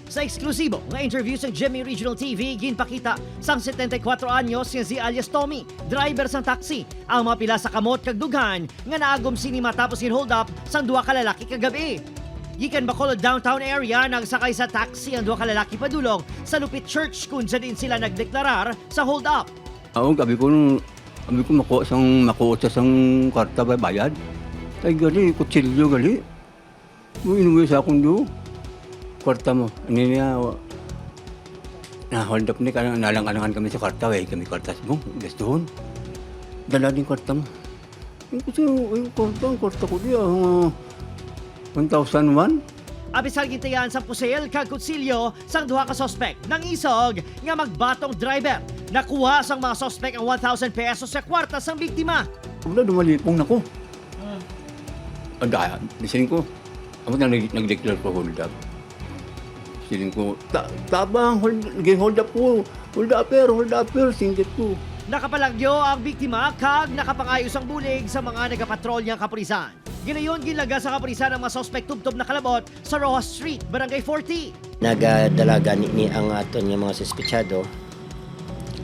Sa eksklusibo nga interview sa Jimmy Regional TV, ginpakita sang 74 anyos nga si alias Tommy, driver sang taxi, ang mapila sa kamot kag dughan nga naagom sini matapos hold up sang duha ka lalaki kagabi. Gikan Bacolod downtown area nagsakay sa taxi ang duha ka lalaki padulong sa Lupit Church kung saan din sila nagdeklarar sa hold up. Gabi ko makuha sa sang karta ba bayad. Ay gali, kutsilyo gali. Inuwi sa akong do. Karta mo. Ano niya, na-hold up ni ka, nalang-alangan kami sa karta. Kami kartas mo, gastuhon. Dala din karta mo. Kasi yung karta ko diya, 1,001. Abisal gintayan sa pusil kag kutsilyo sang duha ka suspect nang isog nga magbatong driver. Nakuha sang mga suspect ang 1,000 pesos sa kwarta sang biktima. Wala, dumalipong na ko. Listening ko. Ako na nag-declare ko hold up. Listening ko, tabang, hold up ko. Hold upper, singit ko. Nakapalagyo ang biktima kag nakapangayos ang bulig sa mga nagapatrolyang kapulisan. Ginayon gilaga sa kapulisan ang mga suspect tubtob na kalabot sa Rojas Street, Barangay 40. Nagadalaga ni ang aton nga mga suspetsado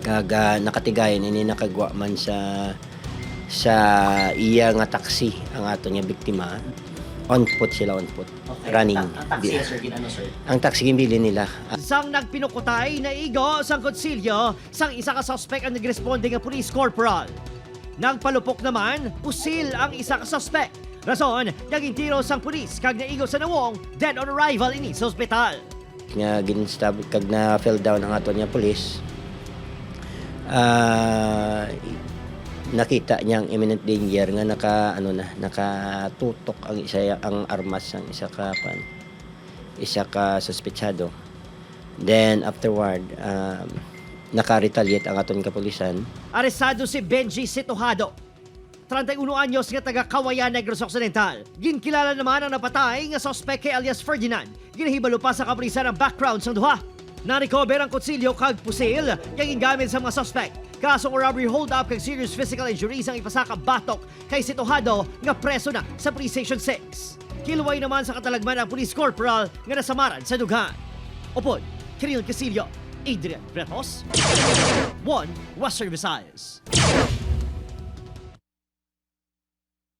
kag nakatigayon ini nakagwa man sa iya nga taxi ang aton nga biktima. On foot sila, running. Ang taxi, sir, ginano, sir? Ang taxi gimbili nila. Sang nagpinukutay na igo sang kutsilyo sang isa ka suspect ang nagresponde nga police corporal. Nagpalupok naman, pusil ang isa ka suspect. Rason, naging tiro sang pulis kag naigo sa nawong dead on arrival ini sa ospital. Nga ginstab kag na fell down ang aton nga pulis. Nakita niyang imminent danger nga nakatutok ang armas ng isa ka suspetsado. Then afterward, naka-retaliate ang aton kapulisan. Arestado si Benji Situhado, 31 anyos nga taga Kawayan, Negros Occidental. Ginkilala naman ang napatay nga suspect kay alias Ferdinand. Ginahibalo pa sa kapulisan ang background sang duha. Na-recover ang kutsilyo kag pusil nga gingamit sa mga suspect. Kasong robbery hold-up kag serious physical injuries ang ipasaka batok kay Situhado nga preso na sa Police Station 6. Kilway naman sa katalagman ang police corporal nga nasamaran sa dughan. Upod, Kiril Casillo, Adrian Bretos, 1 Western Visayas.